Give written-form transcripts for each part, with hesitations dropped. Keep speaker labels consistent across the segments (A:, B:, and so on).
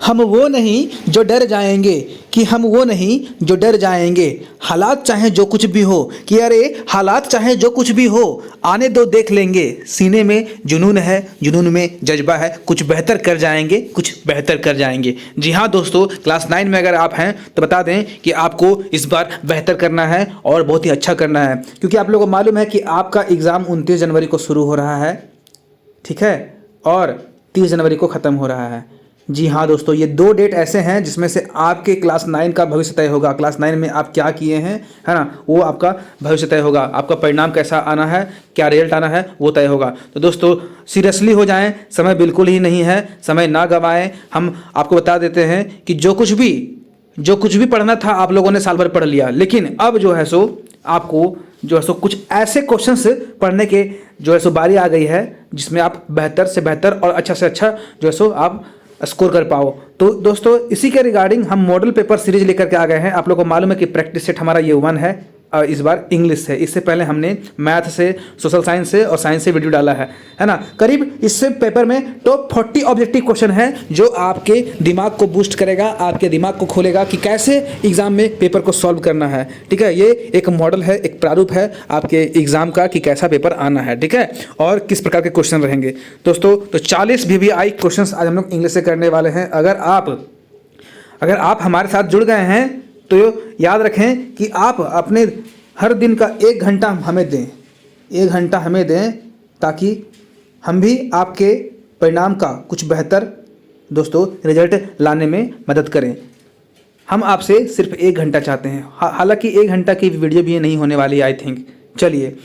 A: हम वो नहीं जो डर जाएंगे, कि हम वो नहीं जो डर जाएंगे। हालात चाहे जो कुछ भी हो, कि अरे हालात चाहे जो कुछ भी हो, आने दो देख लेंगे। सीने में जुनून है, जुनून में जज्बा है, कुछ बेहतर कर जाएंगे, कुछ बेहतर कर जाएंगे। जी हाँ दोस्तों, क्लास 9 में अगर आप हैं तो बता दें कि आपको इस बार बेहतर करना है और बहुत ही अच्छा करना है, क्योंकि आप लोगों को मालूम है कि आपका एग्ज़ाम 29 जनवरी को शुरू हो रहा है, ठीक है, और 30 जनवरी को ख़त्म हो रहा है। जी हाँ दोस्तों, ये 2 डेट ऐसे हैं जिसमें से आपके क्लास 9 का भविष्य तय होगा। क्लास 9 में आप क्या किए हैं, है ना, वो आपका भविष्य तय होगा। आपका परिणाम कैसा आना है, क्या रिजल्ट आना है, वो तय होगा। तो दोस्तों सीरियसली हो जाएं, समय बिल्कुल ही नहीं है, समय ना गंवाएं। हम आपको बता देते हैं कि जो कुछ भी पढ़ना था आप लोगों ने साल भर पढ़ लिया, लेकिन अब जो है सो आपको जो है सो कुछ ऐसे क्वेश्चंस पढ़ने के जो है सो बारी आ गई है जिसमें आप बेहतर से बेहतर और अच्छा से अच्छा जो है सो आप स्कोर कर पाओ। तो दोस्तों इसी के रिगार्डिंग हम मॉडल पेपर सीरीज लेकर के आ गए हैं। आप लोगों को मालूम है कि प्रैक्टिस सेट हमारा ये 1 है, इस बार इंग्लिश से। इससे पहले हमने मैथ से, सोशल साइंस से और साइंस से वीडियो डाला है ना। करीब इससे पेपर में टॉप 40 ऑब्जेक्टिव क्वेश्चन है जो आपके दिमाग को बूस्ट करेगा, आपके दिमाग को खोलेगा कि कैसे एग्जाम में पेपर को सॉल्व करना है, ठीक है। ये एक मॉडल है, एक प्रारूप है आपके एग्जाम का कि कैसा पेपर आना है, ठीक है, और किस प्रकार के क्वेश्चन रहेंगे दोस्तों। तो 40 VVI क्वेश्चन आज हम लोग इंग्लिश से करने वाले हैं। अगर आप हमारे साथ जुड़ गए हैं तो याद रखें कि आप अपने हर दिन का 1 घंटा हमें दें, 1 घंटा हमें दें, ताकि हम भी आपके परिणाम का कुछ बेहतर दोस्तों रिजल्ट लाने में मदद करें। हम आपसे सिर्फ 1 घंटा चाहते हैं, हालांकि 1 घंटा की वीडियो भी नहीं होने वाली आई थिंक। चलिए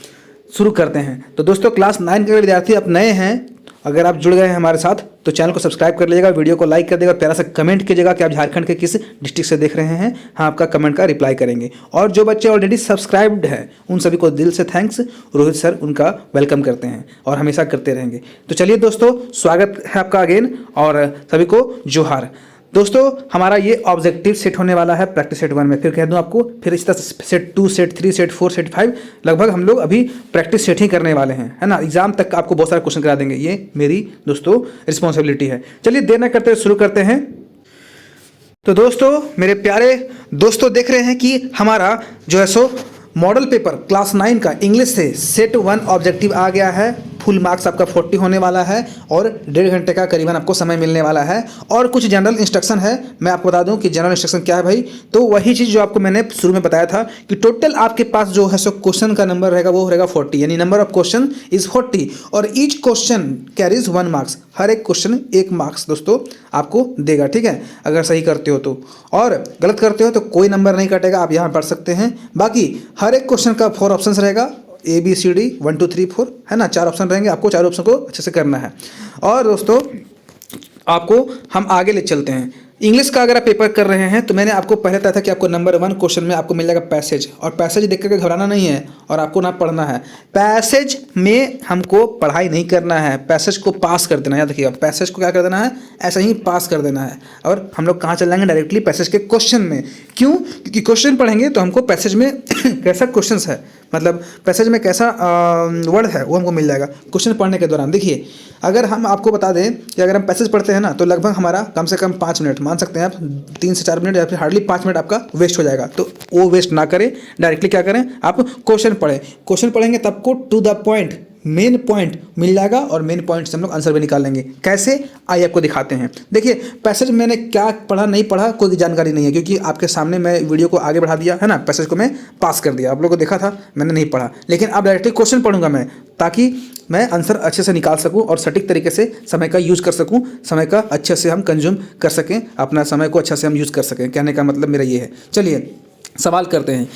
A: शुरू करते हैं। तो दोस्तों क्लास 9 के विद्यार्थी आप नए हैं, अगर आप जुड़ गए हैं हमारे साथ तो चैनल को सब्सक्राइब कर लीजिएगा, वीडियो को लाइक कर देगा, प्यारा सा कमेंट कीजिएगा कि आप झारखंड के किस डिस्ट्रिक्ट से देख रहे हैं। हाँ, आपका कमेंट का रिप्लाई करेंगे। और जो बच्चे ऑलरेडी सब्सक्राइब्ड हैं उन सभी को दिल से थैंक्स, रोहित सर उनका वेलकम करते हैं और हमेशा करते रहेंगे। तो चलिए दोस्तों, स्वागत है आपका अगेन और सभी को जोहार। दोस्तों हमारा ये ऑब्जेक्टिव सेट होने वाला है प्रैक्टिस सेट 1 में। फिर कह दूं आपको, फिर इस तरह सेट 2, सेट 3, सेट 4, सेट 5 लगभग हम लोग अभी प्रैक्टिस सेट ही करने वाले हैं, है ना। एग्जाम तक आपको बहुत सारे क्वेश्चन करा देंगे, ये मेरी दोस्तों रिस्पॉन्सिबिलिटी है। चलिए देर न करते हुए शुरू करते हैं। तो दोस्तों मेरे प्यारे दोस्तों देख रहे हैं कि हमारा जो है सो मॉडल पेपर क्लास 9 का इंग्लिश से सेट 1 ऑब्जेक्टिव आ गया है। फुल मार्क्स आपका 40 होने वाला है और 1.5 घंटे का करीबन आपको समय मिलने वाला है। और कुछ जनरल इंस्ट्रक्शन है, मैं आपको बता दूं कि जनरल इंस्ट्रक्शन क्या है भाई। तो वही चीज़ जो आपको मैंने शुरू में बताया था कि टोटल आपके पास जो है सो क्वेश्चन का नंबर रहेगा वो रहेगा 40, यानी नंबर ऑफ क्वेश्चन इज 40 और ईच क्वेश्चन कैरीज 1 मार्क्स। हर एक क्वेश्चन 1 मार्क्स दोस्तों आपको देगा, ठीक है, अगर सही करते हो तो। और गलत करते हो तो कोई नंबर नहीं कटेगा, आप यहाँ पढ़ सकते हैं। बाकी हर एक क्वेश्चन का 4 ऑप्शन रहेगा, ABCD 1 2 3 4, है ना, 4 ऑप्शन रहेंगे। आपको 4 ऑप्शन को अच्छे से करना है। और दोस्तों आपको हम आगे ले चलते हैं। इंग्लिश का अगर आप पेपर कर रहे हैं तो मैंने आपको पहले बताया था कि आपको नंबर 1 क्वेश्चन में आपको मिल जाएगा पैसेज, और पैसेज देख करके घबराना नहीं है और आपको ना पढ़ना है। पैसेज में हमको पढ़ाई नहीं करना है, पैसेज को पास कर देना है। याद रखिएगा, पैसेज को क्या कर देना है, ऐसा ही पास कर देना है। और हम लोग कहाँ चल जाएंगे, डायरेक्टली पैसेज के क्वेश्चन में। क्यों? क्योंकि क्वेश्चन पढ़ेंगे तो हमको पैसेज में कैसा क्वेश्चन है, मतलब पैसेज में कैसा वर्ड है वो हमको मिल जाएगा क्वेश्चन पढ़ने के दौरान। देखिए अगर हम आपको बता दें कि अगर हम पैसेज पढ़ते हैं ना तो लगभग हमारा कम से कम 5 मिनट, मान सकते हैं आप 3 से 4 मिनट या फिर हार्डली 5 मिनट आपका वेस्ट हो जाएगा। तो वो वेस्ट ना करें, डायरेक्टली क्या करें, आप क्वेश्चन पढ़ें। क्वेश्चन पढ़ेंगे तब go to the point, main point मिल जाएगा और मेन पॉइंट से हम लोग आंसर भी निकाल लेंगे। कैसे, आइए आपको दिखाते हैं। देखिए पैसेज मैंने क्या पढ़ा नहीं पढ़ा कोई जानकारी नहीं है, क्योंकि आपके सामने मैं वीडियो को आगे बढ़ा दिया है ना, पैसेज को मैं पास कर दिया। आप लोगों को देखा था, मैंने नहीं पढ़ा, लेकिन अब डायरेक्टली क्वेश्चन पढ़ूंगा मैं, ताकि मैं आंसर अच्छे से निकाल सकूं और सटीक तरीके से समय का यूज़ कर सकूं, समय का अच्छे से हम कंज्यूम कर सकें, अपना समय को अच्छा से हम यूज़ कर सकें। कहने का मतलब मेरा ये है। चलिए सवाल करते हैं,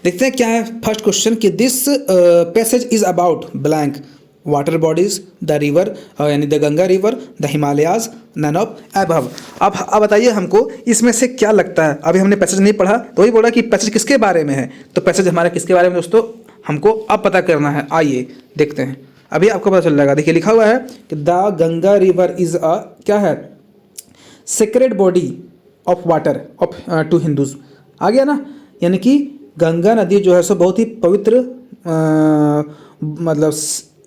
A: देखते हैं क्या है। फर्स्ट क्वेश्चन कि this passage is about blank water bodies, the river यानी the Ganga river, the Himalayas, none of above. अब बताइए हमको इसमें से क्या लगता है। अभी हमने पैसेज नहीं पढ़ा तो वही बोला कि पैसेज किसके बारे में है, तो पैसेज हमारा किसके बारे में दोस्तों हमको अब पता करना है। आइए देखते हैं, अभी आपको पता चल जाएगा। देखिए लिखा हुआ है कि the Ganga river is a क्या है, sacred body of water of to Hindus. आ गया ना, यानी कि गंगा नदी जो है सो बहुत ही पवित्र मतलब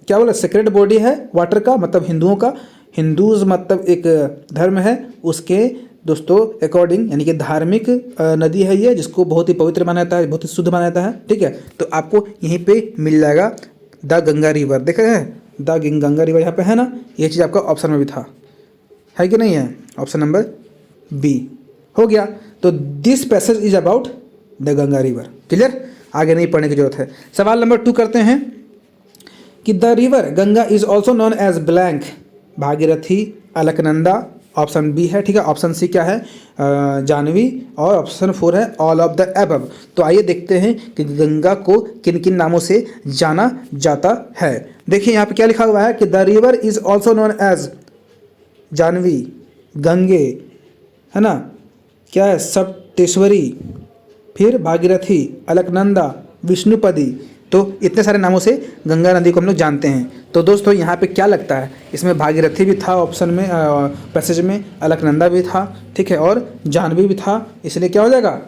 A: क्या बोला, सेक्रेड बॉडी है वाटर का, मतलब हिंदुओं का। हिंदूज मतलब एक धर्म है, उसके दोस्तों अकॉर्डिंग यानी कि धार्मिक नदी है ये, जिसको बहुत ही पवित्र माना जाता है, बहुत ही शुद्ध माना जाता है। ठीक है, तो आपको यहीं पे मिल जाएगा द गंगा रिवर। देख रहे हैं द गंगा रिवर यहाँ पे है ना, ये चीज़ आपका ऑप्शन में भी था, है कि नहीं है? ऑप्शन नंबर बी हो गया। तो this passage is about the Ganga river. Clear, आगे नहीं पढ़ने की जरूरत है। सवाल नंबर 2 करते हैं कि the river Ganga is also known as blank, Bhagirathi, Alaknanda, option B है। ठीक है, ऑप्शन सी क्या है? जानवी, और ऑप्शन 4 है ऑल ऑफ द एबव। तो आइए देखते हैं कि गंगा को किन किन नामों से जाना जाता है। देखिए यहाँ पे क्या लिखा हुआ है कि the river is also known as Jahnavi, Gange, है ना, क्या है, सप्तेश्वरी, फिर भागीरथी, अलकनंदा, विष्णुपदी। तो इतने सारे नामों से गंगा नदी को हम लोग जानते हैं। तो दोस्तों यहाँ पे क्या लगता है, इसमें भागीरथी भी था ऑप्शन में, पैसेज में, अलकनंदा भी था, ठीक है, और जानवी भी था, इसलिए क्या हो जाएगा?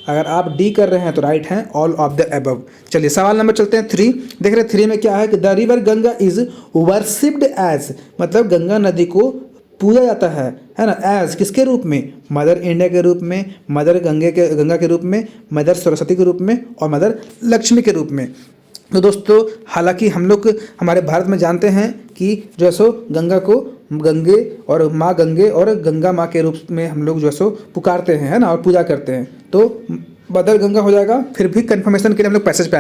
A: अगर आप डी कर रहे हैं तो राइट है ऑल ऑफ द एबव। चलिए सवाल नंबर चलते हैं 3। देख रहे हैं 3 में क्या है कि the river Ganga is worshipped as, मतलब गंगा नदी को पूजा जाता है ना, एज किसके रूप में? मदर इंडिया के रूप में, मदर गंगा के रूप में, मदर सरस्वती के रूप में, और मदर लक्ष्मी के रूप में। तो दोस्तों हालांकि हम लोग हमारे भारत में जानते हैं कि जो है सो गंगा को गंगे और माँ गंगे और गंगा माँ के रूप में हम लोग जो है सो पुकारते हैं, है ना, और पूजा करते हैं। तो मदर गंगा हो जाएगा। फिर भी कंफर्मेशन के लिए हम लोग पैसेज पे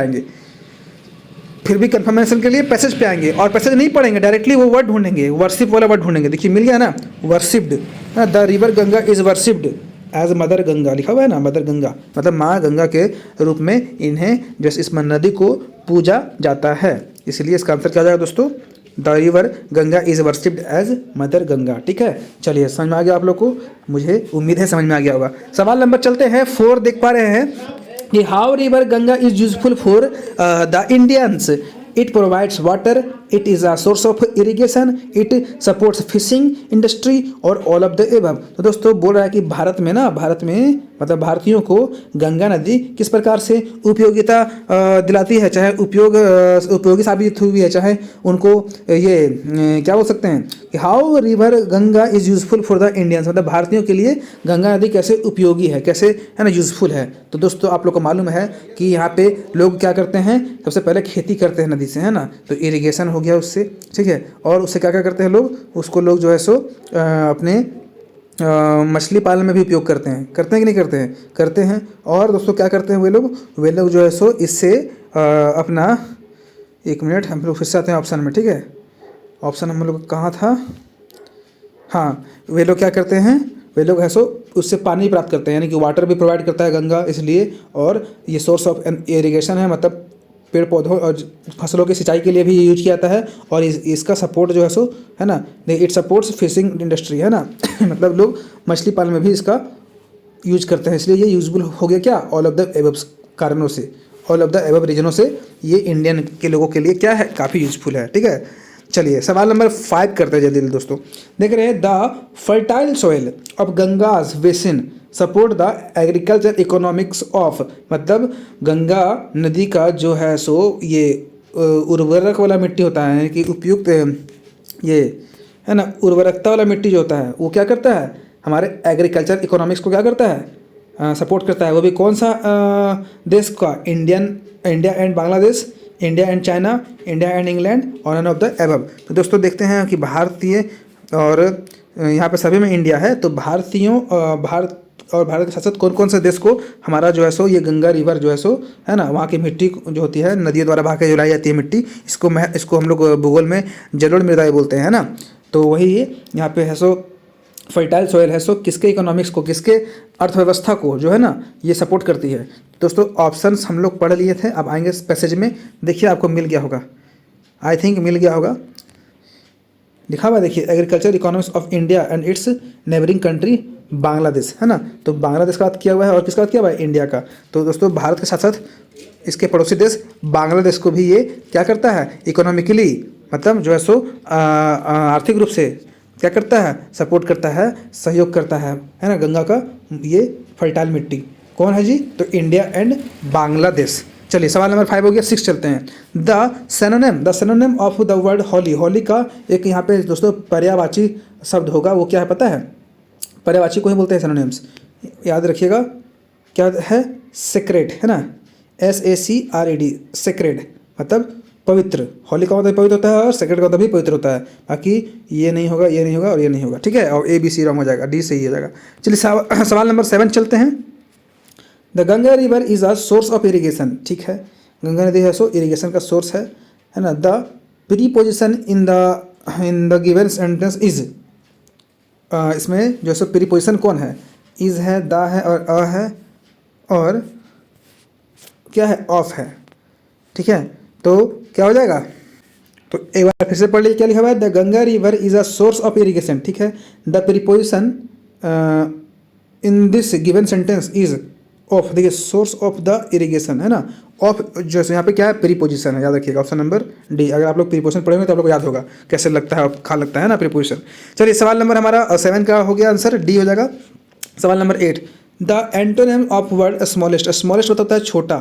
A: आएंगे, और पैसेज नहीं पढ़ेंगे, डायरेक्टली वो वर्ड ढूंढेंगे, वर्शिप वाला वर्ड ढूंढेंगे। देखिए मिल गया ना, worshipped, the river Ganga is worshipped as mother Ganga, लिखा हुआ है ना, मदर गंगा, मतलब माँ गंगा के रूप में इन्हें जैसे इस नदी को पूजा जाता है, इसलिए इसका आंसर क्या हो जाएगा दोस्तों? The river Ganga is worshipped as mother Ganga. ठीक है, चलिए समझ में आ गया आप लोग को, मुझे उम्मीद है समझ में आ गया होगा। सवाल नंबर चलते हैं 4, देख पा रहे हैं कि how river Ganga is useful for the Indians. It provides water, it is a source of irrigation, it supports fishing industry, और ऑल ऑफ द एबव। तो दोस्तों बोल रहा है कि भारत में मतलब भारतीयों को गंगा नदी किस प्रकार से उपयोगिता दिलाती है, चाहे उपयोगी साबित हुई है, चाहे उनको ये क्या बोल सकते हैं कि how river Ganga is useful for the Indians, मतलब भारतीयों के लिए गंगा नदी कैसे उपयोगी है, कैसे है ना यूजफुल है। तो दोस्तों आप लोग को मालूम है कि यहाँ पे लोग क्या करते हैं, सबसे पहले खेती करते हैं नदी से, है ना, तो इरिगेशन हो गया उससे, ठीक है, और उससे क्या क्या करते हैं लोग, उसको लोग जो है सो अपने मछली पालन में भी उपयोग करते हैं कि नहीं करते हैं? करते हैं। और दोस्तों क्या करते हैं वे लोग जो है सो इससे अपना, एक मिनट हम लोग फिर से आते हैं ऑप्शन में, ठीक है, ऑप्शन हम लोग कहाँ था? हाँ, वे लोग क्या करते हैं, वे लोग है सो उससे पानी प्राप्त करते हैं, यानी कि वाटर भी प्रोवाइड करता है गंगा, इसलिए, और ये सोर्स ऑफ इरिगेशन है, मतलब पेड़ पौधों और फसलों की सिंचाई के लिए भी यूज किया जाता है। और इसका सपोर्ट जो है सो, है ना, इट सपोर्ट्स फिशिंग इंडस्ट्री, है ना मतलब लोग मछली पालन में भी इसका यूज करते हैं, इसलिए ये यूजफुल हो गया क्या? ऑल ऑफ द एबव कारणों से, ऑल ऑफ द एबव रीजनों से ये इंडियन के लोगों के लिए क्या है, काफ़ी यूजफुल है। ठीक है, चलिए सवाल नंबर 5 करते हैं जल्दी दोस्तों। देख रहे हैं the fertile soil of Ganges basin support the agriculture economics of, मतलब गंगा नदी का जो है सो ये उर्वरक वाला मिट्टी होता है कि उपयुक्त ये है ना, उर्वरकता वाला मिट्टी जो होता है वो क्या करता है, हमारे एग्रीकल्चर इकोनॉमिक्स को क्या करता है, सपोर्ट करता है। वो भी कौन सा देश का? India and Bangladesh, India and China, India and England, और नन ऑफ द एबव। तो दोस्तों देखते हैं कि भारतीय और यहाँ पे सभी में इंडिया है, तो भारत के साथ साथ कौन कौन से देश को हमारा जो है सो ये गंगा रिवर जो है सो, है ना, वहाँ की मिट्टी जो होती है नदियों द्वारा बहा के जो लाई जाती है मिट्टी, इसको हम लोग भूगोल में जलोढ़ मृदाएं बोलते हैं, है ना। तो वही यहाँ पे है सो फर्टाइल सॉइल है सो किसके इकोनॉमिक्स को, किसके अर्थव्यवस्था को जो है ना ये सपोर्ट करती है। दोस्तों ऑप्शंस हम लोग पढ़ लिए थे, अब आएंगे इस पैसेज में, देखिए आपको मिल गया होगा, आई थिंक मिल गया होगा, लिखा हुआ देखिए, agriculture economics of India and it's neighbouring country Bangladesh, है ना। तो बांग्लादेश का बात किया हुआ है और किसका बात किया हुआ है? इंडिया का। तो दोस्तों भारत के साथ साथ इसके पड़ोसी देश बांग्लादेश को भी ये क्या करता है, इकोनॉमिकली, मतलब जो है सो आर्थिक रूप से क्या करता है, सपोर्ट करता है, सहयोग करता है ना, गंगा का ये फर्टाइल मिट्टी। कौन है जी? तो इंडिया एंड बांग्लादेश। चलिए सवाल नंबर 5 हो गया, 6 चलते हैं। The synonym of the word Holi, Holi का एक यहाँ पे दोस्तों पर्यायवाची शब्द होगा, वो क्या है पता है? पर्यायवाची को ही बोलते हैं सिनोनिम्स, याद रखिएगा। क्या है? सेक्रेड, है ना, SACRED, सेक्रेड मतलब पवित्र। होली का मतलब पवित्र होता है और सेक्रेड का मतलब भी पवित्र होता है। बाकी ये नहीं होगा, ये नहीं होगा और ये नहीं होगा, ठीक है। और ABC रॉन्ग हो जाएगा, D सही हो जाएगा। चलिए सवाल नंबर 7 चलते हैं। The Ganga river is a source of irrigation, ठीक है, गंगा नदी है सो इरीगेशन का सोर्स है ना। The preposition in the given sentence is, इसमें जो है प्रीपोजिशन कौन है? इज है, द है और अ है और क्या है? ऑफ है, ठीक है। तो क्या हो जाएगा? तो एक बार फिर से पढ़ लीजिए, क्या लिखा हुआ है? The Ganga river is a source of irrigation, ठीक है। The preposition in this given sentence is of, देखिए सोर्स ऑफ द इरीगेशन है ना, ऑफ जो है यहाँ पे क्या है? प्रीपोजिशन है, याद रखिएगा, ऑप्शन नंबर D। अगर आप लोग प्रीपोजिशन पढ़ेंगे तो आप लोग को याद होगा कैसे लगता है, खा लगता है ना प्रीपोजिशन। चलिए सवाल नंबर हमारा 7 का हो गया, आंसर D हो जाएगा। सवाल number 8, the antonym of word smallest, smallest मतलब होता है छोटा,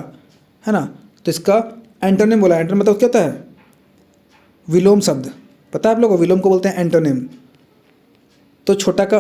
A: है ना। तो इसका एंटोनिम बोला, एंटोनिम मतलब क्या होता है? विलोम शब्द, पता है आप लोगों को, विलोम को बोलते हैं एंटोनिम। तो छोटा का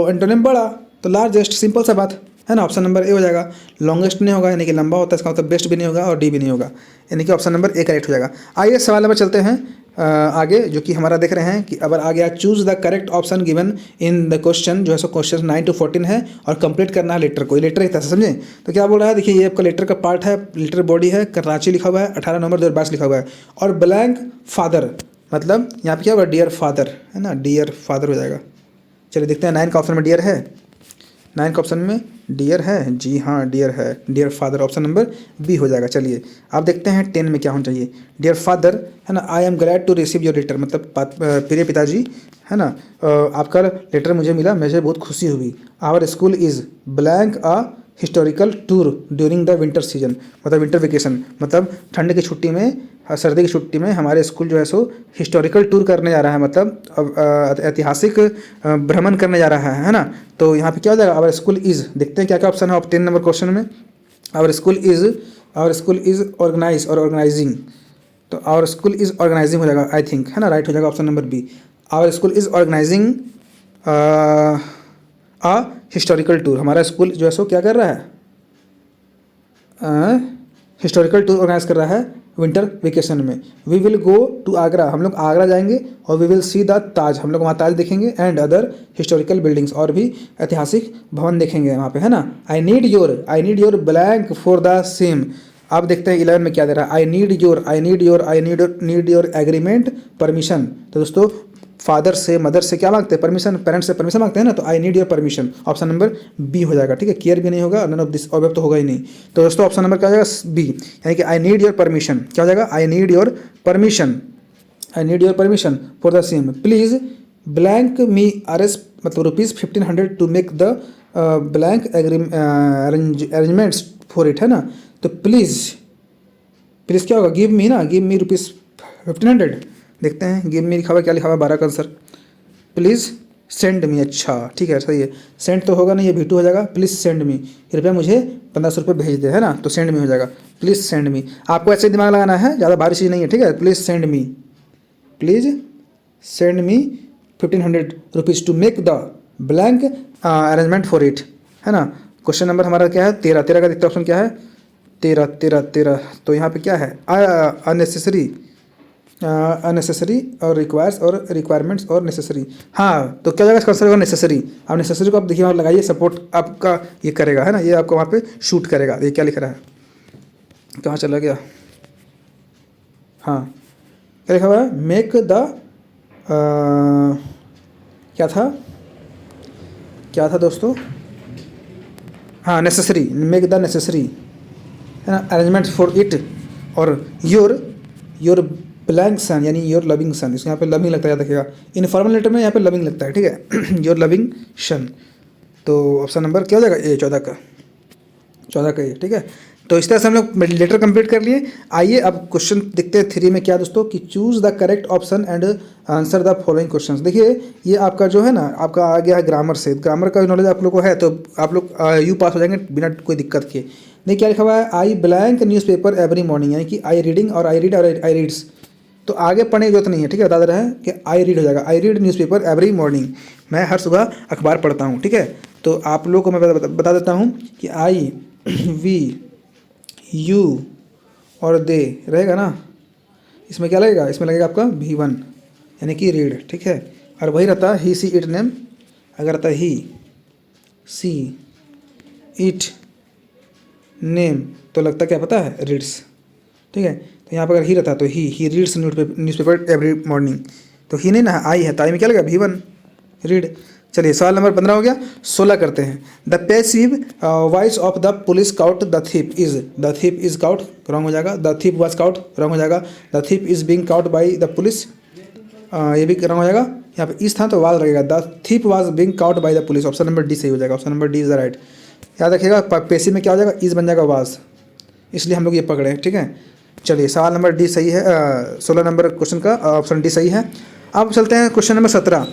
A: एंटोनिम बड़ा, तो लार्जेस्ट, सिंपल सा बात है ना। ऑप्शन नंबर A हो जाएगा। लॉन्गेस्ट नहीं होगा यानी कि लंबा होता है, इसका मतलब बेस्ट भी नहीं होगा और D भी नहीं होगा, यानी कि ऑप्शन नंबर A करेक्ट हो जाएगा। आइए सवाल नंबर चलते हैं आगे, जो कि हमारा देख रहे हैं कि अगर आ गया choose the correct option given in the question, जो है सो क्वेश्चन 9 to 14 है और कंप्लीट करना है लेटर को, लेटर एक तरह से समझे। तो क्या बोल रहा है? देखिए ये आपका लेटर का पार्ट है, लेटर बॉडी है, कराची लिखा हुआ है, 18 नवंबर 2022 लिखा हुआ है और ब्लैंक फादर मतलब यहाँ पे क्या होगा? डियर फादर, है ना, डियर फादर हो जाएगा। चलिए देखते हैं 9 का ऑप्शन में डियर है, 9 का ऑप्शन में डियर है, जी हाँ डियर है, dear father option number B हो जाएगा। चलिए आप देखते हैं 10 में क्या होना चाहिए। डियर फादर, है ना, I am glad to receive your letter मतलब प्रिय पिताजी, है ना, आपका लेटर मुझे मिला, मुझे बहुत खुशी हुई। Our school is blank a historical tour during the winter season मतलब विंटर वेकेशन मतलब ठंड की छुट्टी में, सर्दी की छुट्टी में हमारे स्कूल जो है सो हिस्टोरिकल टूर करने जा रहा है, मतलब ऐतिहासिक भ्रमण करने जा रहा है ना। तो यहाँ पे क्या हो जाएगा? आवर स्कूल इज़, देखते हैं क्या क्या ऑप्शन है 10 नंबर क्वेश्चन में। आवर स्कूल इज़ ऑर्गेनाइज और ऑर्गेनाइजिंग, तो आवर स्कूल इज़ ऑर्गेनाइजिंग हो जाएगा आई थिंक, है ना, राइट हो जाएगा option number B। Our school is organizing a historical tour, हमारा स्कूल जो है सो क्या कर रहा है? हिस्टोरिकल टूर ऑर्गेनाइज कर रहा है विंटर वेकेशन में। We will go to Agra, हम लोग आगरा जाएंगे और we will see the Taj, हम लोग वहाँ ताज देखेंगे एंड अदर हिस्टोरिकल बिल्डिंग्स और भी ऐतिहासिक भवन देखेंगे वहाँ पे, है ना। आई need your blank for the same. आप देखते हैं 11 में क्या दे रहा है? आई नीड योर एग्रीमेंट परमिशन। तो दोस्तों फादर से मदर से क्या मांगते हैं? परमिशन, पेरेंट्स से परमिशन मांगते हैं ना, तो आई need your permission option number B हो जाएगा, ठीक है। केयर भी नहीं होगा, नन ऑफ दिस ऑब्जेक्ट तो होगा ही नहीं। तो दोस्तों ऑप्शन नंबर क्या हो जाएगा? B, यानी कि आई नीड योर परमिशन, क्या हो जाएगा? I need your permission for the same, please blank me arrest मतलब ₹1500 to make the blank arrangements for it, है ना। तो प्लीज़ क्या होगा? गिव मी ना, गिव मी ₹1500, देखते हैं गिव मी लिखा हुआ, क्या लिखा हुआ? 12 का आंसर। प्लीज़ सेंड मी, अच्छा ठीक है सही है, सेंड तो होगा नहीं, ये V2 हो जाएगा। प्लीज़ सेंड मी, कृपया मुझे 1500 रुपये भेज दे, है ना, तो सेंड मी हो जाएगा। प्लीज़ सेंड मी, आपको ऐसे दिमाग लगाना है, ज़्यादा भारी चीज़ नहीं है, ठीक है। Please send me 1500 to make the blank arrangement for it, है ना। क्वेश्चन नंबर हमारा क्या है? 13 का देखते ऑप्शन क्या है? 13 तो यहाँ पे क्या है? अननेसेसरी और रिक्वायर्स और रिक्वायरमेंट्स और नेसेसरी, हाँ तो क्या जाएगा इसका आंसर होगा नेसेसरी। अब नेसेसरी को आप देखिए वहाँ लगाइए, सपोर्ट आपका ये करेगा, है ना, ये आपको वहाँ पे शूट करेगा। ये क्या लिख रहा है? कहाँ चला गया? हाँ क्या लिखा हुआ है? मेक द क्या था दोस्तों? हाँ नेसेसरी, मेक द नेसेसरी, है ना, अरेंजमेंट फॉर इट और योर ब्लैंक सन यानी योर लविंग सन, इसको यहाँ पे लविंग लगता है, याद रखिएगा। इनफॉर्मल लेटर में यहाँ पे लविंग लगता है, ठीक है। योर लविंग सन, तो ऑप्शन नंबर क्या हो जाएगा? A 14 का ये, ठीक है। तो इस तरह से हम लोग लेटर कंप्लीट कर लिए। आइए अब क्वेश्चन देखते हैं 3 में क्या दोस्तों कि choose the correct option and answer the following questions. देखिए ये आपका जो है ना, आपका आ गया है ग्रामर से, ग्रामर का नॉलेज आप लोग को है तो आप लोग यू पास हो जाएंगे बिना कोई दिक्कत के। देखिए क्या लिखा हुआ है? आई ब्लैंक न्यूज़पेपर एवरी मॉर्निंग, यानी कि आई रीडिंग और आई रीड और आई रीड्स, तो आगे पढ़ने की जरूरत नहीं है, ठीक है, बता दे रहा है कि आई रीड हो जाएगा, I read newspaper every morning, मैं हर सुबह अखबार पढ़ता हूँ, ठीक है। तो आप लोगों को मैं बता देता हूँ कि आई, वी, यू और दे रहेगा ना, इसमें क्या लगेगा, इसमें लगेगा आपका V1 यानी कि रीड, ठीक है। और वही रहता ही, सी, इट, नेम, अगर रहता ही, सी, इट, नेम तो लगता क्या पता है, रीड्स, ठीक है। तो यहाँ पर अगर ही रहता तो he reads newspaper every morning, तो ही नहीं ना, आई है, तो आई में क्या लगेगा, V1 रीड। चलिए सवाल नंबर 15 हो गया। 16 करते हैं। The passive voice of the police cout the thief is, the thief is cout wrong हो जाएगा, the thief was cout wrong हो जाएगा, the thief is being cout by the police, ये भी रॉन्ग हो जाएगा। यहाँ पे इस था तो वाज लगेगा, the thief was being cout by the police, option number D सही हो जाएगा, option number D is the right. याद रखिएगा पैसिव में क्या हो जाएगा, इज बन जाएगा वाज, इसलिए हम लोग ये पकड़े हैं, ठीक है। चलिए सवाल नंबर डी सही है, 16 नंबर क्वेश्चन का ऑप्शन डी सही है। अब चलते हैं question number 17।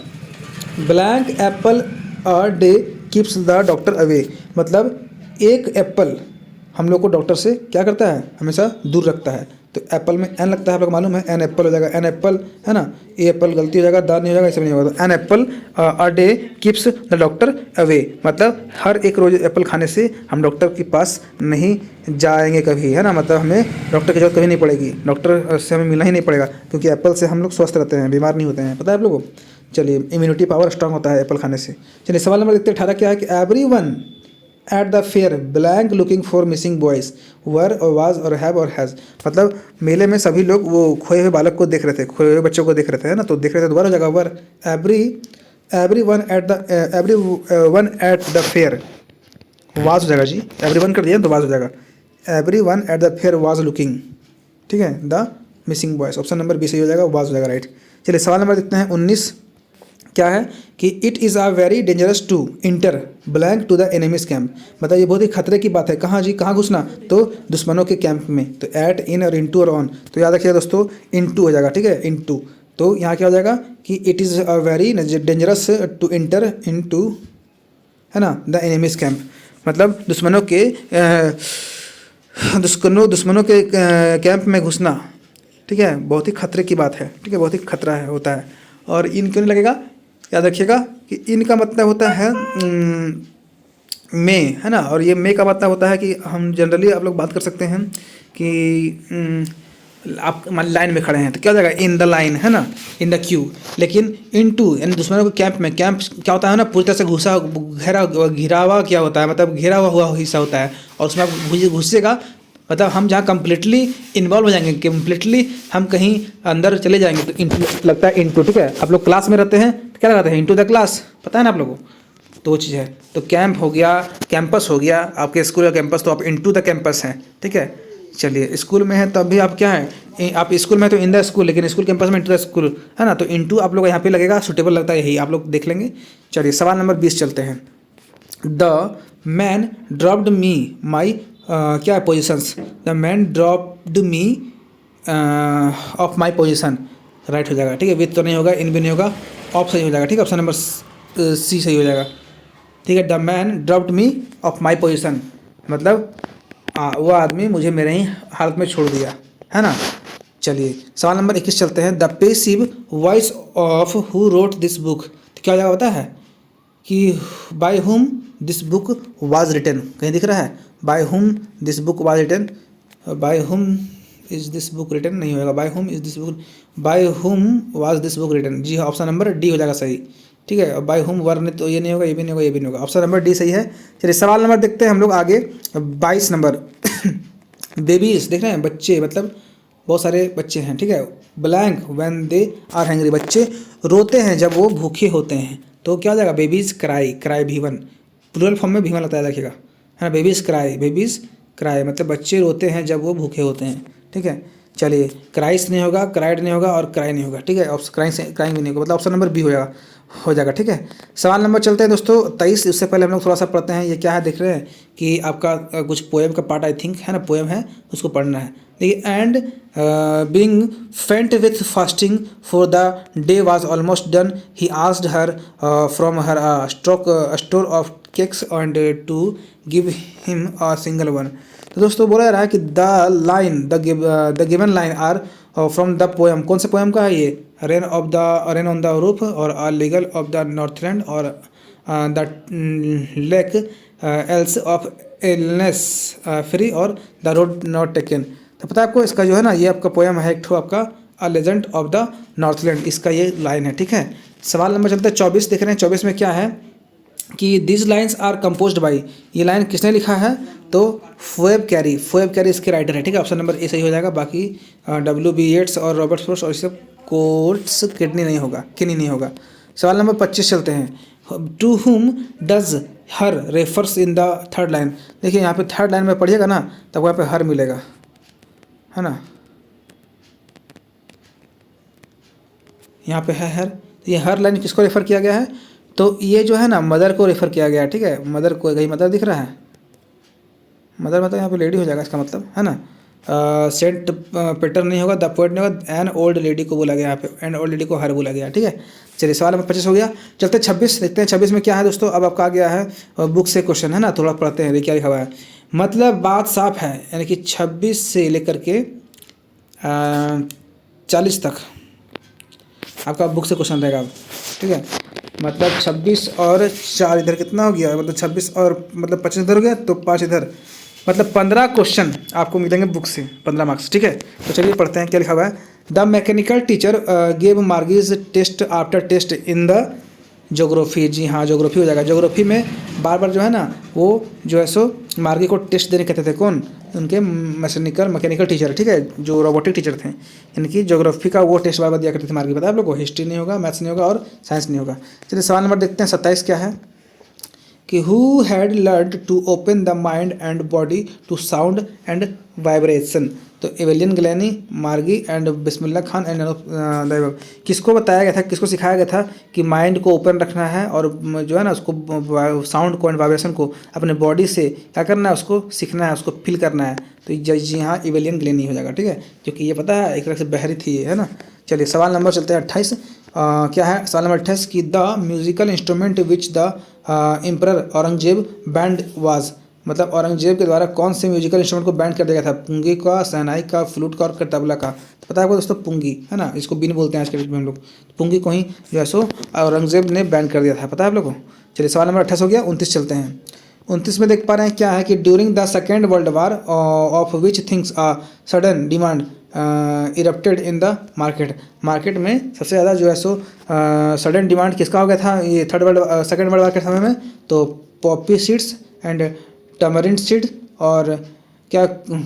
A: Blank Apple a day keeps the doctor away, मतलब एक एप्पल हम लोग को डॉक्टर से क्या करता है, हमेशा दूर रखता है। तो एप्पल में एन लगता है, आप लोग मालूम है, एन एप्पल हो जाएगा, एन एप्पल है ना, ए एप्पल गलती हो जाएगा, द नहीं हो जाएगा, इसमें नहीं होगा, तो an apple a day keeps the doctor away, मतलब हर एक रोज एप्पल खाने से हम डॉक्टर के पास नहीं जाएंगे कभी, है ना, मतलब हमें डॉक्टर की जरूरत कभी नहीं पड़ेगी, डॉक्टर से हमें मिलना ही नहीं पड़ेगा, क्योंकि एप्पल से हम लोग स्वस्थ रहते हैं, बीमार नहीं होते हैं, पता है आप लोगों को। चलिए इम्यूनिटी पावर स्ट्रांग होता है एप्पल खाने से। चलिए सवाल नंबर देखते हैं 18 क्या है कि everyone eight the fair blank looking for missing boys वर और वाज और हैव और हैज़, मतलब मेले में सभी लोग वो खोए हुए बालक को देख रहे थे, खोए हुए बच्चों को देख रहे थे, है ना, तो देख रहे थे, दोबारा जगह were, every one at the fair was हो जाएगा जी, एवरी वन कर दिया तो वाज हो जाएगा, every one at the fair was looking, ठीक है, the missing boys, option number B सही हो जाएगा, वाज हो जाएगा राइट। चलिए सवाल नंबर देखते हैं 19 क्या है कि it is a very dangerous to enter blank to the enemies camp, मतलब ये बहुत ही खतरे की बात है, कहाँ जी, कहाँ घुसना, तो दुश्मनों के कैंप में, तो एट, इन और इनटू और ऑन, तो याद रखिएगा दोस्तों इनटू हो जाएगा, ठीक है, इनटू, तो यहाँ क्या हो जाएगा कि it is a very dangerous to enter into, है ना, द एनिमीज कैंप, मतलब दुश्मनों के कैंप में घुसना, ठीक है, बहुत ही खतरे की बात है, ठीक है, बहुत ही खतरा है होता है। और इन क्यों नहीं लगेगा, याद रखिएगा कि इन का मतलब होता है में, है ना, और ये मे का मतलब होता है कि हम जनरली आप लोग बात कर सकते हैं कि आप लाइन में खड़े हैं तो क्या हो जाएगा, इन द लाइन, है ना, इन द क्यू, लेकिन इन टू यानी दुश्मनों के कैंप में, कैंप क्या होता है ना, पूरी तरह से घुसा घिरावा क्या होता है, मतलब घेरा हुआ हिस्सा होता है, और उसमें आप घुसेगा, मतलब हम जहाँ कम्प्लीटली इन्वॉल्व हो जाएंगे, कम्प्लीटली हम कहीं अंदर चले जाएंगे, तो इंटू लगता है, इंटू, ठीक है। आप लोग क्लास में रहते हैं तो क्या लगाते हैं, इंटू द क्लास, पता है ना आप लोगों को, तो वो चीज़ है। तो कैंप हो गया, कैंपस हो गया, आपके स्कूल का कैंपस, तो आप इंटू द कैंपस हैं, ठीक है। चलिए स्कूल में है तब भी आप क्या है, आप स्कूल में तो इन द स्कूल, लेकिन स्कूल कैंपस में इंटू द स्कूल, है ना, तो इंटू आप लोग यहाँ पे लगेगा, सुटेबल लगता है यही, आप लोग देख लेंगे। चलिए सवाल नंबर 20 चलते हैं। द मैन ड्रॉप्ड मी माई क्या है, positions, the man dropped me of my position, right हो जाएगा, ठीक है, विथ तो नहीं होगा, इन भी नहीं होगा, ऑफ सही हो जाएगा, ठीक है, ऑप्शन नंबर सी सही हो जाएगा, ठीक है। The man dropped me of my position, मतलब वो आदमी मुझे मेरे ही हालत में छोड़ दिया, है ना। चलिए सवाल नंबर 21 चलते हैं। The passive voice of who wrote this book, तो क्या हो जाएगा पता है कि bye whom this book was written, कहीं दिख रहा है, by whom this book was written, by whom is this book written नहीं होगा, by whom is this book, by whom was this book written, जी हाँ, ऑप्शन नंबर डी हो जाएगा सही, ठीक है। बाय हुम वर ने तो ये नहीं होगा, ये भी नहीं होगा, ये भी नहीं होगा, ऑप्शन नंबर डी सही है। चलिए सवाल नंबर देखते हैं हम लोग आगे, 22 नंबर। बेबीज देख रहे हैं, बच्चे, मतलब बहुत सारे बच्चे हैं, ठीक है। Blank when they are hungry, बच्चे रोते हैं जब वो भूखे होते हैं, तो क्या हो जाएगा, babies cry, cry V1, plural form में V1 लगता है, देखिएगा, है ना, बेबीज क्राई मतलब बच्चे रोते हैं जब वो भूखे होते हैं, ठीक है। चलिए क्राइस नहीं होगा, क्राइड नहीं होगा और क्राई नहीं होगा, ठीक है, क्राइंग भी नहीं होगा, मतलब ऑप्शन नंबर बी हो जाएगा, ठीक है। सवाल नंबर चलते हैं दोस्तों 23। इससे पहले हम लोग थोड़ा सा पढ़ते हैं, ये क्या है देख रहे हैं कि आपका कुछ पोएम का पार्ट आई थिंक है ना, पोएम है, उसको पढ़ना है, देखिए। And being faint with fasting for the day was almost done, he asked her from her store of cakes and to give him a single one. तो दोस्तों बोला जा रहा है कि the given line are from the poem, कौन से poem का है ये? रेन ऑन द रूफ और a legal of the northland और the lake else of illness free और द रोड नॉट टेकन। तो पता है आपको इसका जो है ना, ये आपका पोएम है एक ठो आपका a legend of the Northland, इसका ये लाइन है। ठीक है, सवाल नंबर चलते हैं 24, देख रहे हैं 24 में क्या है कि this lines are composed by, ये लाइन किसने लिखा है? तो फोएब कैरी, फोएब कैरी इसके राइटर है। ठीक है, ऑप्शन नंबर ए सही हो जाएगा। बाकी W.B. येट्स और रॉबर्ट फ्रॉस्ट और सब कोर्ट्स किडनी नहीं होगा, किनी नहीं होगा। सवाल नंबर 25 चलते हैं। To whom does her refers in the third line. देखिए यहाँ पे थर्ड लाइन में पढ़िएगा ना, तब वहाँ पे हर मिलेगा, है ना, यहाँ पे है हर। तो ये हर लाइन किसको रेफर किया गया है? तो ये जो है ना मदर को रेफर किया गया है। ठीक है, मदर को, कहीं मदर दिख रहा है? मदर मतलब यहाँ पे लेडी हो जाएगा इसका मतलब, है ना। सेंट पीटर नहीं होगा, द पोएट नहीं होगा, एन ओल्ड लेडी को बोला गया यहाँ पे, एन ओल्ड लेडी को हर बोला गया। ठीक है, चलिए सवाल नंबर 25 हो गया। चलते 26 देखते हैं 26 में क्या है दोस्तों। अब आपका आ गया है बुक से क्वेश्चन, है ना, थोड़ा पढ़ते हैं क्या लिखा हुआ है। मतलब बात साफ है, यानी कि 26 से लेकर के 40 तक आपका बुक से क्वेश्चन रहेगा। ठीक है, मतलब 26 और 4 इधर कितना हो गया, मतलब 26 और मतलब 25 इधर हो गया, तो 5 इधर, मतलब 15 क्वेश्चन आपको मिलेंगे बुक से, 15 मार्क्स। ठीक है, तो चलिए पढ़ते हैं क्या लिखा हुआ है। The mechanical teacher gave Margie's test after test in the geography. जी हाँ, ज्योग्राफी हो जाएगा। ज्योग्राफी में बार बार जो है ना, वो जो है सो मार्गी को टेस्ट देने कहते थे। कौन? उनके मैकेनिकल टीचर। ठीक है, जो रोबोटिक टीचर थे, इनकी ज्योग्राफी का वो टेस्ट बार बार दिया करते थे मार्गी। पता है आप लोग को? हिस्ट्री नहीं होगा, मैथ्स नहीं होगा और साइंस नहीं होगा। चलिए सवाल नंबर देखते हैं 27 क्या है कि who had learn to open the mind and body to sound and vibration. तो एवेलियन ग्लैनी, मार्गी एंड बिस्मिल्लाह खान एंड दैवब। किसको बताया गया था, किसको सिखाया गया था कि माइंड को ओपन रखना है और जो है ना उसको साउंड को एंड वाइब्रेशन को अपने बॉडी से क्या करना है, उसको सीखना है, उसको फील करना है। तो जी हाँ, एवेलियन ग्लैनी हो जाएगा। ठीक है, क्योंकि ये पता है एक तरह से बहरी थी ये, है ना। चलिए सवाल नंबर चलते हैं 28। क्या है सवाल नंबर 28 कि the musical instrument which the emperor Aurangzeb band was. मतलब औरंगजेब के द्वारा कौन से म्यूजिकल इंस्ट्रूमेंट को बैंड कर दिया गया था? पुंगी का, शहनाई का, फ्लूट का और तबला का। तो पता है आपको दोस्तों, पुंगी, है ना, इसको बीन बोलते हैं आज के डेट में हम लोग। पुंगी को ही जो है सो औरंगजेब ने बैंड कर दिया था, पता है आप लोग को। चलिए सवाल नंबर 28 हो गया। 29 चलते हैं। 29 में देख पा रहे हैं क्या है कि during the second world war of which things a sudden demand erupted in the market. Market में सबसे ज़्यादा जो है सो सडन डिमांड किसका हो गया था ये सेकेंड वर्ल्ड वार के समय में? तो पॉपी सीड्स एंड टमरिन सीड और क्या,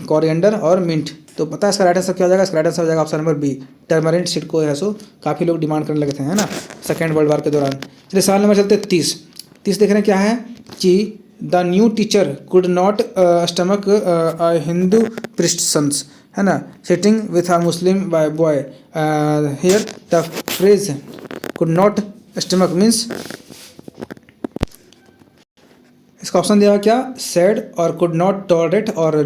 A: कोरिएंडर और मिंट। तो पता है इसका राइट आंसर क्या हो जाएगा? इसका राइट आंसर हो जाएगा ऑप्शन नंबर बी, टर्मरिन सीड को है सो काफ़ी लोग डिमांड करने लगे थे, है ना, सेकेंड वर्ल्ड वार के दौरान। चलिए सवाल नंबर चलते 30 देख रहे हैं क्या है कि the new teacher could not stomach Hindu priest's sons, है ना, sitting with a Muslim boy. Here the phrase could not stomach means, इसका ऑप्शन दिया क्या? सैड और कुड नॉट टॉलरेट और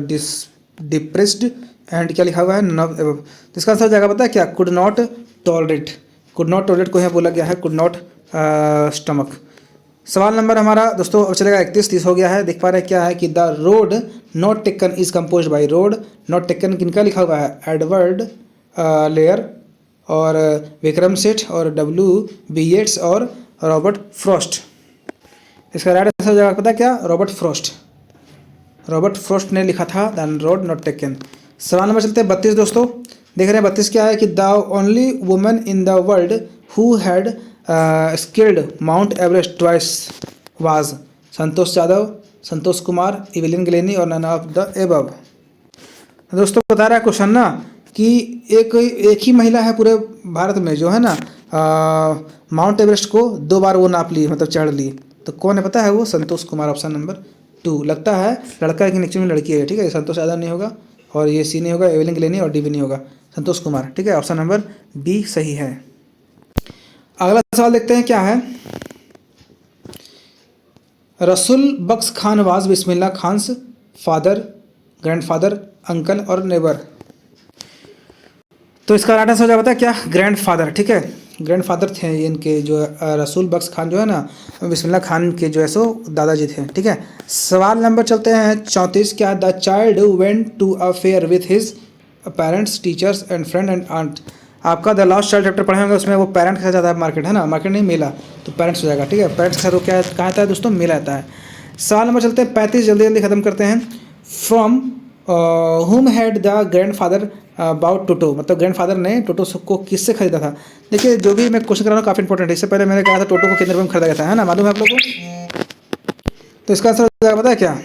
A: डिप्रेस्ड एंड क्या लिखा हुआ है? None of above. तो इसका आंसर हो जाएगा पता है क्या? Could not tolerate. Could not tolerate को यहाँ बोला गया है कुड नॉट स्टमक। सवाल नंबर हमारा दोस्तों अब चलेगा 31 हो गया है। देख पा रहे हैं क्या है कि the road not taken is composed by. Road not taken किनका लिखा हुआ है? एडवर्ड लेयर और विक्रम सेठ और W.B. येट्स और रॉबर्ट फ्रॉस्ट। इसका राइट आंसर हो जाएगा पता है क्या? Robert Frost. रॉबर्ट फ्रॉस्ट ने लिखा था द रोड नॉट टेकन। सवाल नंबर चलते हैं 32 दोस्तों। देख रहे हैं 32 क्या है कि the only woman in the world who had scaled Mount Everest twice was. Santosh Yadav, Santosh Kumar, Evelyn Glennie और नन ऑफ द एबव। दोस्तों बता रहा है क्वेश्चन ना कि एक ही महिला है पूरे भारत में जो है ना माउंट एवरेस्ट को 2 बार वो नाप ली, मतलब चढ़ ली। तो कौन है पता है? वो संतोष कुमार, ऑप्शन नंबर 2। लगता है लड़का है कि एक्चुअली में लड़की है। ठीक है, संतोष यादव नहीं होगा और ये सी नहीं होगा, एवेलियन ग्लैनी और डी भी नहीं होगा, संतोष कुमार। ठीक है, ऑप्शन नंबर बी सही है। अगला सवाल देखते हैं क्या है। Rasool Bakhsh Khan was Bismillah Khan's father, grandfather, uncle और नेबर। तो इसका राइट आंसर हो जाता है क्या? ग्रैंडफादर। ठीक है, ग्रैंडफादर थे इनके जो रसूल बख्श खान जो है ना बिस्मिल्लाह खान के जो है सो दादाजी थे। ठीक है, सवाल नंबर चलते हैं 34 क्या? The child went to a fair with his parents, teachers and friend and aunt. आपका द लास्ट चाइल्ड चैप्टर पढ़े होंगे, उसमें वो पेरेंट के साथ जाता है मार्केट, है ना, मार्केट नहीं मेला, तो पेरेंट्स हो जाएगा, ठीक है। पेरेंट्स के साथ वो क्या कहा आता है दोस्तों, मेला आता है। सवाल नंबर चलते हैं 35, जल्दी जल्दी खत्म करते हैं। From whom had the grandfather bought Toto, मतलब ग्रैंड फादर ने टोटो को किससे खरीदा था। देखिए जो भी मैं क्वेश्चन कर रहा हूँ काफ़ी इंपॉर्टेंट है। इससे पहले मैंने कहा था टोटो को कितने रुपये में खरीदा गया था, है ना, मालूम है आप लोगों को। तो इसका आंसर हो जाएगा, पता है क्या,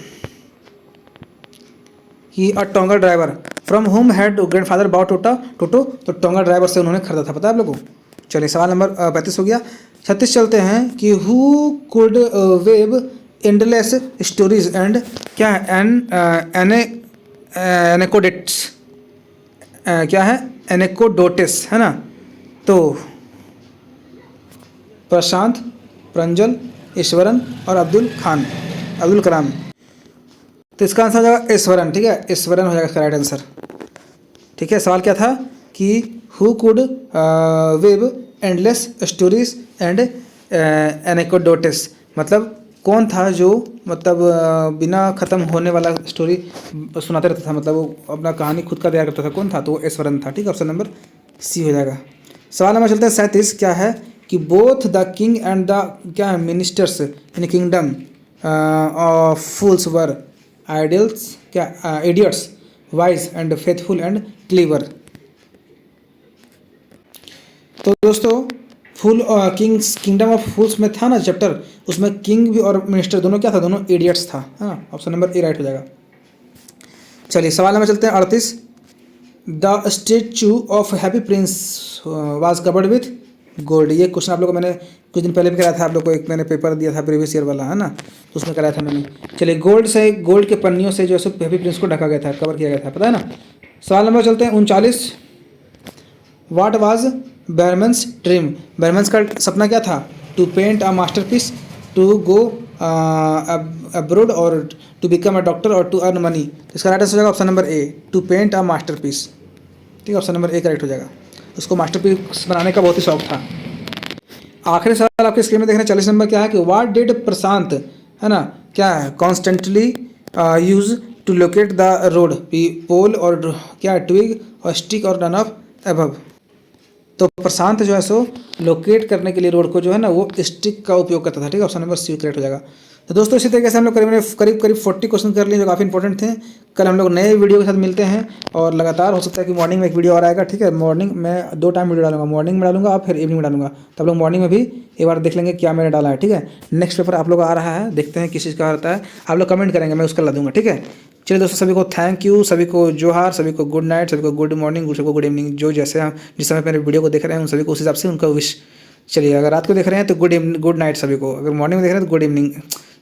A: कि a tonga driver. From whom had grandfather bought Toto, तो टोंगा ड्राइवर से उन्होंने खरीदा था, पता है आप लोगों को। चलिए सवाल नंबर 35 हो गया। 36 चलते हैं कि who could weave endless stories and क्या है, एनेकोडेट्स, क्या है, एनेकोडोटिस, है ना। तो प्रशांत, प्रंजल, ईश्वरन और अब्दुल कलाम। तो इसका आंसर हो जाएगा ईश्वरन, ठीक है, ईश्वरन हो जाएगा इसका राइट आंसर, ठीक है। सवाल क्या था कि who could weave endless stories and anecdotes, मतलब कौन था जो मतलब बिना ख़त्म होने वाला स्टोरी सुनाते रहता था, मतलब वो अपना कहानी खुद का तैयार करता था, कौन था, तो वो ईश्वरन था, ठीक है। ऑप्शन नंबर सी हो जाएगा। सवाल नंबर चलते हैं 37, क्या है कि both the king and the क्या है ministers in kingdom of fools were ideals, क्या idiots, wise and faithful and clever. तो दोस्तों किंग्स किंगडम ऑफ फूल्स में था ना चैप्टर, उसमें किंग भी और मिनिस्टर दोनों क्या था, दोनों इडियट्स था, है ना। ऑप्शन नंबर ए राइट हो जाएगा। चलिए सवाल नंबर चलते हैं 38। The statue of happy Prince was covered with gold. ये क्वेश्चन आप लोगों को मैंने कुछ दिन पहले भी कराया था, आप लोग को एक मैंने पेपर दिया था प्रीवियस ईयर वाला, है ना, तो उसमें कराया था मैंने। चलिए गोल्ड के पन्नियों से जो है हैप्पी प्रिंस को ढका गया था, कवर किया गया था, पता है ना। सवाल नंबर चलते हैं 39। What was Behrman's dream. Behrman's का सपना क्या था, to paint a masterpiece, to go abroad और टू बिकम अ डॉक्टर और टू अर्न मनी। तो इसका राइट आंसर हो जाएगा option number A, to paint a masterpiece, ठीक है, ऑप्शन नंबर ए करेक्ट हो जाएगा। उसको मास्टरपीस बनाने का बहुत ही शौक था। आखिरी सवाल आपके स्क्रीन में देख रहे हैं 40 नंबर, क्या है कि व्हाट डिड प्रशांत, है ना, क्या है, constantly used to locate the road, pole और क्या ट्विग और स्टिक और नन ऑफ एबव। तो प्रशांत जो है सो लोकेट करने के लिए रोड को जो है ना वो स्टिक का उपयोग करता था, ठीक है, ऑप्शन नंबर सी करेक्ट हो जाएगा। तो दोस्तों इसी तरीके से हम लोग करीब 40 क्वेश्चन कर लिए जो काफ़ी इंपॉर्टेंट थे। कल हम लोग नए वीडियो के साथ मिलते हैं और लगातार हो सकता है कि मॉर्निंग में एक वीडियो और आएगा, ठीक है। मॉर्निंग में 2 टाइम वीडियो डालूंगा, मॉर्निंग में डालूंगा और फिर इवनिंग में डालूंगा, तो आप लोग मॉर्निंग में भी एक बार देख लेंगे क्या मैंने डाला है, ठीक है। नेक्स्ट पेपर आप लोग आ रहा है, देखते हैं किस चीज़ का आता है, आप लोग कमेंट करेंगे, मैं उसका ला दूंगा, ठीक है। चलिए दोस्तों सभी को थैंक यू, सभी को जोहार, सभी को गुड नाइट, सभी को गुड मॉर्निंग, सभी को गुड इवनिंग, जो जैसे हम जिस समय मेरे वीडियो को देख रहे हैं उन सभी को उस हिसाब से उनका विश। चलिए अगर रात को देख रहे हैं तो गुड नाइट सभी को, अगर मॉर्निंग में देख रहे हैं तो गुड इवनिंग,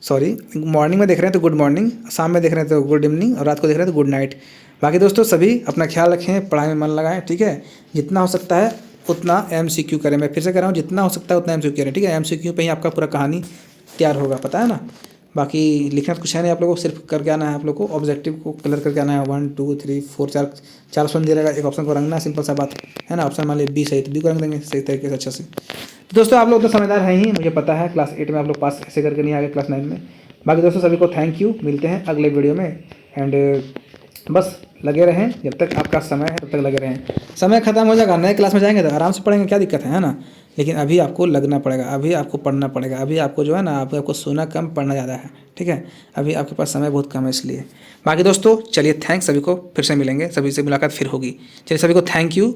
A: सॉरी मॉर्निंग में देख रहे हैं तो गुड मॉर्निंग, शाम में देख रहे हैं तो गुड इवनिंग और रात को देख रहे हैं तो गुड नाइट। बाकी दोस्तों सभी अपना ख्याल रखें, पढ़ाई में मन लगाएं, ठीक है। जितना हो सकता है उतना MCQ करें, मैं फिर से कह रहा हूँ जितना हो सकता है उतना MCQ करें, ठीक है। MCQ पे ही आपका पूरा कहानी तैयार होगा, पता है ना। बाकी लिखना तो कुछ है नहीं, आप लोगों को सिर्फ करके आना है, आप लोग को ऑब्जेक्टिव को कलर करके आना है। 1 2 3 4 चार ऑप्शन दे रहेगा, एक ऑप्शन को रंगना, सिंपल सा बात है ना। ऑप्शन मान लीजिए बी सही तो बी को रंग देंगे सही तरीके से अच्छे से। दोस्तों आप लोग तो समझदार हैं ही, मुझे पता है, क्लास 8 में आप लोग पास ऐसे करके नहीं आ गए क्लास 9 में। बाकी दोस्तों सभी को थैंक यू, मिलते हैं अगले वीडियो में एंड बस लगे रहें, जब तक आपका समय है तब तक लगे रहें। समय खत्म हो जाएगा, नए क्लास में जाएंगे तो आराम से पढ़ेंगे, क्या दिक्कत है ना। लेकिन अभी आपको लगना पड़ेगा, अभी आपको पढ़ना पड़ेगा, अभी आपको जो है ना आपको सोना कम पढ़ना ज़्यादा है, ठीक है। अभी आपके पास समय बहुत कम है इसलिए। बाकी दोस्तों चलिए थैंक्स, सभी को फिर से मिलेंगे, सभी से मुलाकात फिर होगी। चलिए सभी को थैंक यू।